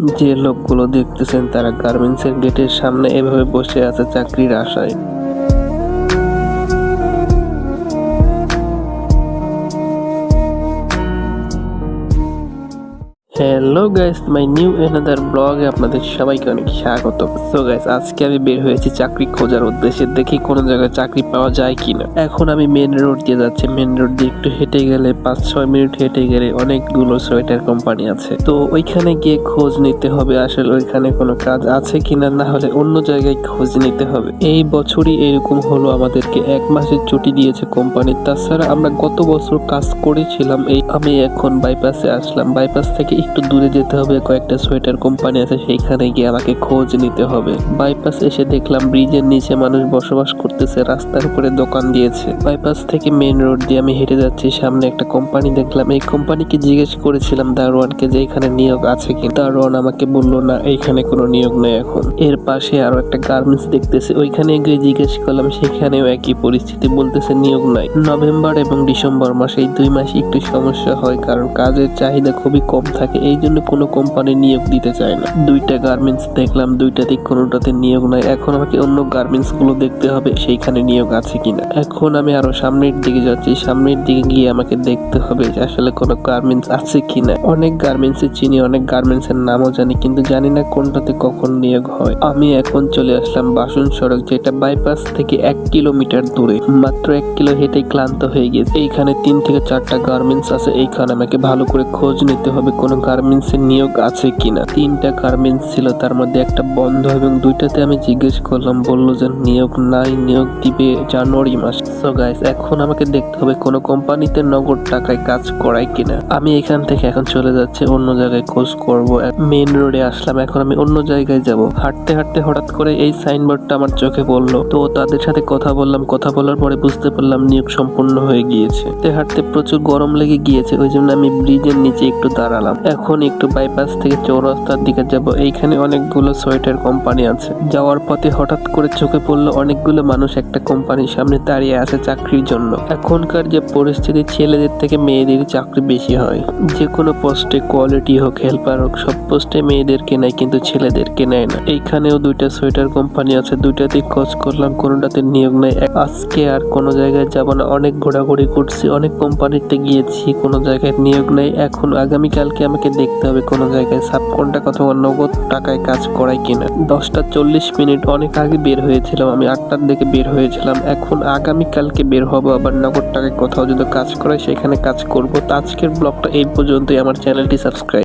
যে লোকগুলো দেখতেছেন তারা গার্মেন্টসের গেটের সামনে এভাবে বসে আছে চাকরির আশায়। Hello guys, my new another ব্লগে আপনাদের সবাইকে অনেক স্বাগত। সো গাইস, আজকে আমি বের হয়েছি চাকরি খোঁজার উদ্দেশ্যে, দেখি কোনো জায়গায় চাকরি পাওয়া যায় কিনা। এখন আমি মেন রোড দিয়ে যাচ্ছি। মেন রোড দিয়ে একটু হেঁটে গেলে 5-6 মিনিট হেঁটে গেলে অনেকগুলো সোয়েটার কোম্পানি আছে। তো ওইখানে গিয়ে খোঁজ নিতে হবে আসলে ওইখানে কোনো কাজ আছে কিনা, না হলে অন্য জায়গায় খোঁজ নিতে হবে। এই বছরই এরকম হলো, আমাদেরকে 1 মাসের ছুটি দিয়েছে কোম্পানি। তাছাড়া আমরা গত বছর কাজ করেছিলাম। আমি এখন বাইপাসে আসলাম। বাইপাস থেকে একটু দূরে যেতে হবে, কয়েকটা সোয়েটার কোম্পানি আছে, সেইখানে গিয়ে আমাকে খোঁজ নিতে হবে। বাইপাস এসে দেখলাম ব্রিজের নিচে মানুষ বসবাস করতেছে, রাস্তার উপরে দোকান দিয়েছে। বাইপাস থেকে মেন রোড দিয়ে আমি হেঁটে যাচ্ছি, সামনে একটা কোম্পানি দেখলাম। এই কোম্পানিকে জিজ্ঞেস করেছিলাম দারোয়ানকে যে এখানে নিয়োগ আছে কি। দারোয়ান আমাকে বললো না, এইখানে কোনো নিয়োগ নেই এখন। এর পাশে আরো একটা গার্মেন্টস দেখতেছে, ওইখানে গিয়ে জিজ্ঞেস করলাম, সেখানেও একই পরিস্থিতি, বলতেছে নিয়োগ নাই। নভেম্বর এবং ডিসেম্বর মাসে এই 2 মাসে একটু সমস্যা হয়, কারণ কাজের চাহিদা খুবই কম থাকে, এই জন্য কোনো কোম্পানি নিয়োগ দিতে চায় না। 2টা গার্মেন্টস দেখলাম, 2টাতে কোনোটাতে নিয়োগ নাই। এখন আমাকে অন্য গার্মেন্টস গুলো দেখতে হবে সেইখানে নিয়োগ আছে কিনা। এখন আমি আরো সামনের দিকে যাচ্ছি। সামনের দিকে গিয়ে আমাকে দেখতে হবে যে আসলে কোনো গার্মেন্টস আছে কিনা। অনেক গার্মেন্টস চিনি, অনেক গার্মেন্টস এর নামও জানি, কিন্তু জানি না কোনটাতে কখন নিয়োগ হয়। আমি এখন চলে আসলাম বাসন সড়ক, যেটা বাইপাস থেকে 1 কিলোমিটার দূরে। মাত্র 1 কিলো হেঁটে ক্লান্ত হয়ে গেছে। এইখানে 3 থেকে 4টা গার্মেন্টস আছে। এইখানে আমাকে ভালো করে খোঁজ নিতে হবে কোনো গার্মেন্টস এর নিয়োগ আছে কিনা। 3টা গার্মেন্টস ছিল, তার মধ্যে একটা বন্ধ এবং 2টাতে আমি জিজ্ঞেস করলাম, বললো যে নিয়োগ নাই, নিয়োগ দিবে জানুয়ারি মাস। সো গাইস, এখন আমাকে দেখতে হবে কোনো কোম্পানিতে নগদ টাকায় কাজ করায় কিনা। আমি এখান থেকে এখন চলে যাচ্ছি অন্য জায়গায় খোঁজ করব। মেন রোডে আসলাম, এখন আমি অন্য জায়গায় যাব। হাঁটতে হাঁটতে হঠাৎ করে এই সাইনবোর্ডটা আমার চোখে পড়লো। তো তাদের সাথে কথা বললাম, কথা বলার পরে বুঝতে পারলাম নিয়োগ সম্পূর্ণ হয়ে গিয়েছে। হাঁটতে হাঁটতে প্রচুর গরম লেগে গিয়েছে, ওই জন্য আমি ব্রিজের নিচে একটু দাঁড়ালাম। এখন একটু বাইপাস থেকে চৌরাস্তার দিকে যাব। এইখানে অনেকগুলো সোয়েটার কোম্পানি আছে। যাওয়ার পথে হঠাৎ করে চোখে পড়লো অনেকগুলো মানুষ একটা কোম্পানির সামনে দাঁড়িয়ে আছে চাকরির জন্য। এখনকার যে পরিস্থিতি, ছেলেদের থেকে মেয়েদের চাকরি বেশি হয়। যে কোনো পোস্টে, কোয়ালিটি হোক, হেল্পার হোক, সব পোস্টে মেয়েদেরকে নেয়, কিন্তু ছেলেদেরকে নেয় না। এইখানেও 2টা সোয়েটার কোম্পানি আছে, 2টাতেই খোঁজ করলাম, কোনোটাতে নিয়োগ নেই। আজকে আর কোনো জায়গায় যাব না, অনেক ঘোরাঘুরি করছি, অনেক কোম্পানিতে গিয়েছি, কোনো জায়গায় নিয়োগ নেই। এখন আগামীকালকে আমাকে দেখতে হবে কোনো জায়গায় সাবকন্ট্রাক্ট অথবা নগদ টাকায় কাজ করায় কিনা। 10টা 40 মিনিট, অনেক আগে বের হয়েছিলাম, আমি 8টার দিকে বের হয়েছিলাম। এখন আগামীকালকে বের হবো, আবার নগদ টাকায় কোথাও যদি কাজ করায় সেখানে কাজ করব। তো আজকের ব্লগটা এই পর্যন্তই। আমার চ্যানেলটি সাবস্ক্রাইব